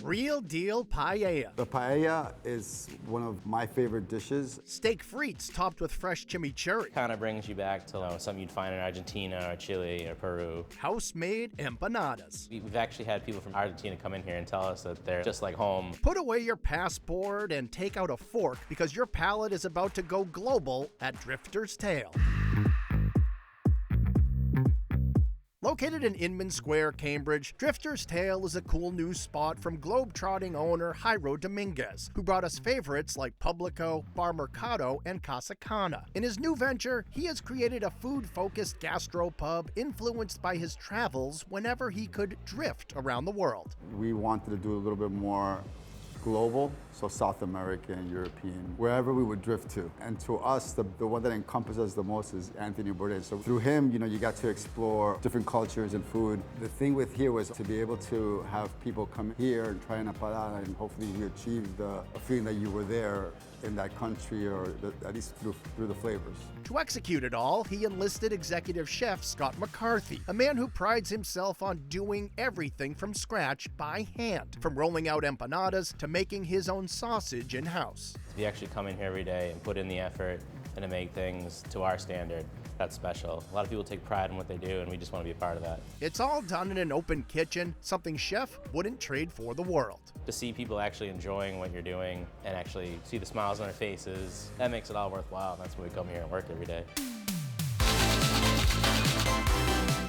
Real deal paella. The paella is one of my favorite dishes. Steak frites topped with fresh chimichurri. Kind of brings you back to something you'd find in Argentina or Chile or Peru. House-made empanadas. We've actually had people from Argentina come in here and tell us that they're just like home. Put away your passport and take out a fork because your palate is about to go global at Drifter's Tail. Located in Inman Square, Cambridge, Drifter's Tail is a cool new spot from globetrotting owner Jairo Dominguez, who brought us favorites like Publico, Mercato and Casa Cana. In his new venture, he has created a food-focused gastropub influenced by his travels whenever he could drift around the world. We wanted to do a little bit more global, so South American, European, wherever we would drift to. And to us, the one that encompasses us the most is Anthony Bourdain. So through him, you got to explore different cultures and food. The thing with here was to be able to have people come here and try an empanada, and hopefully you achieve the feeling that you were there in that country, or at least through the flavors. To execute it all, he enlisted executive chef Scott McCarthy, a man who prides himself on doing everything from scratch by hand, from rolling out empanadas to making his own sausage in-house. If you actually come in here every day and put in the effort and to make things to our standard, that's special. A lot of people take pride in what they do, and we just want to be a part of that. It's all done in an open kitchen, something chef wouldn't trade for the world. To see people actually enjoying what you're doing and actually see the smiles on their faces, that makes it all worthwhile, and that's why we come here and work every day.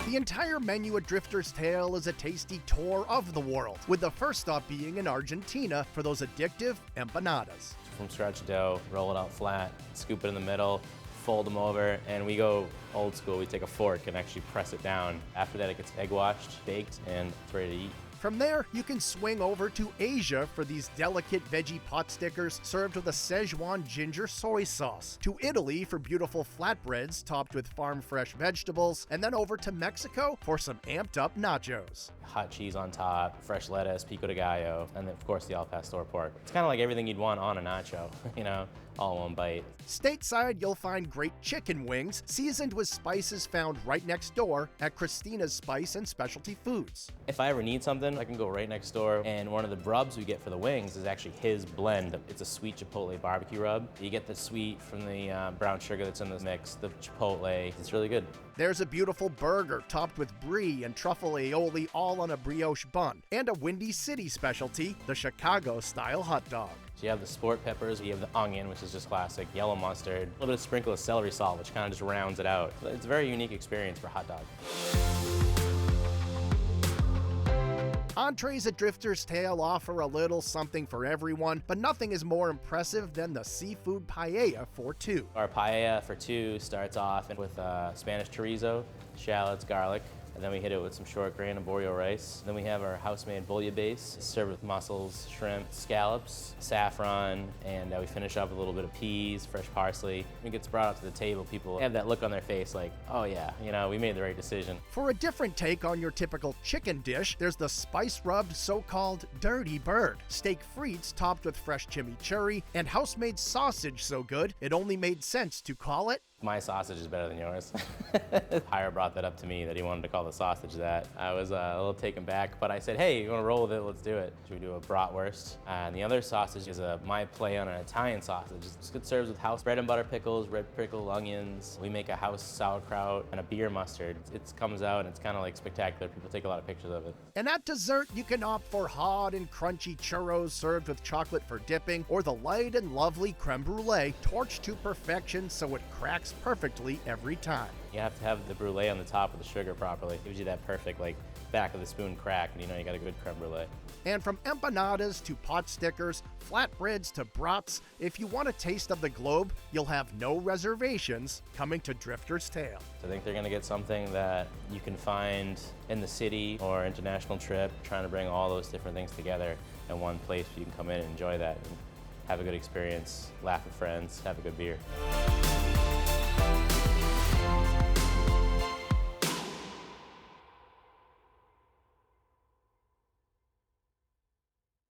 The entire menu at Drifter's Tail is a tasty tour of the world, with the first stop being in Argentina for those addictive empanadas. From scratch dough, roll it out flat, scoop it in the middle, fold them over, and we go old school. We take a fork and actually press it down. After that, it gets egg washed, baked, and it's ready to eat. From there, you can swing over to Asia for these delicate veggie pot stickers served with a Szechuan ginger soy sauce, to Italy for beautiful flatbreads topped with farm-fresh vegetables, and then over to Mexico for some amped-up nachos. Hot cheese on top, fresh lettuce, pico de gallo, and then, of course, the al pastor pork. It's kind of like everything you'd want on a nacho, all in one bite. Stateside, you'll find great chicken wings seasoned with spices found right next door at Christina's Spice and Specialty Foods. If I ever need something, I can go right next door, and one of the rubs we get for the wings is actually his blend. It's a sweet chipotle barbecue rub. You get the sweet from the brown sugar that's in the mix, the chipotle. It's really good. There's a beautiful burger topped with brie and truffle aioli all on a brioche bun, and a Windy City specialty, the Chicago-style hot dog. So you have the sport peppers, you have the onion, which is just classic, yellow mustard, a little bit of sprinkle of celery salt, which kind of just rounds it out. It's a very unique experience for a hot dog. Entrees at Drifter's Tail offer a little something for everyone, but nothing is more impressive than the seafood paella for two. Our paella for two starts off with Spanish chorizo, shallots, garlic, and then we hit it with some short grain and borio rice. Then we have our house-made bouillabaisse, served with mussels, shrimp, scallops, saffron, and we finish up with a little bit of peas, fresh parsley. When it gets brought up to the table, people have that look on their face like, oh yeah, we made the right decision. For a different take on your typical chicken dish, there's the spice-rubbed so-called dirty bird. Steak frites topped with fresh chimichurri, and house-made sausage so good, it only made sense to call it my sausage is better than yours. Jairo brought that up to me, that he wanted to call the sausage that. I was a little taken back, but I said, hey, you want to roll with it? Let's do it. Should we do a bratwurst? And the other sausage is my play on an Italian sausage. It's good served with house bread and butter pickles, red pickled onions. We make a house sauerkraut and a beer mustard. It comes out and it's kind of like spectacular. People take a lot of pictures of it. And at dessert, you can opt for hot and crunchy churros served with chocolate for dipping, or the light and lovely creme brulee torched to perfection so it cracks perfectly every time. You have to have the brulee on the top with the sugar properly. It gives you that perfect back of the spoon crack, and you got a good creme brulee. And from empanadas to pot stickers, flatbreads to brats, if you want a taste of the globe, you'll have no reservations coming to Drifter's Tail. I think they're going to get something that you can find in the city or international trip, trying to bring all those different things together in one place where you can come in and enjoy that and have a good experience, laugh with friends, have a good beer.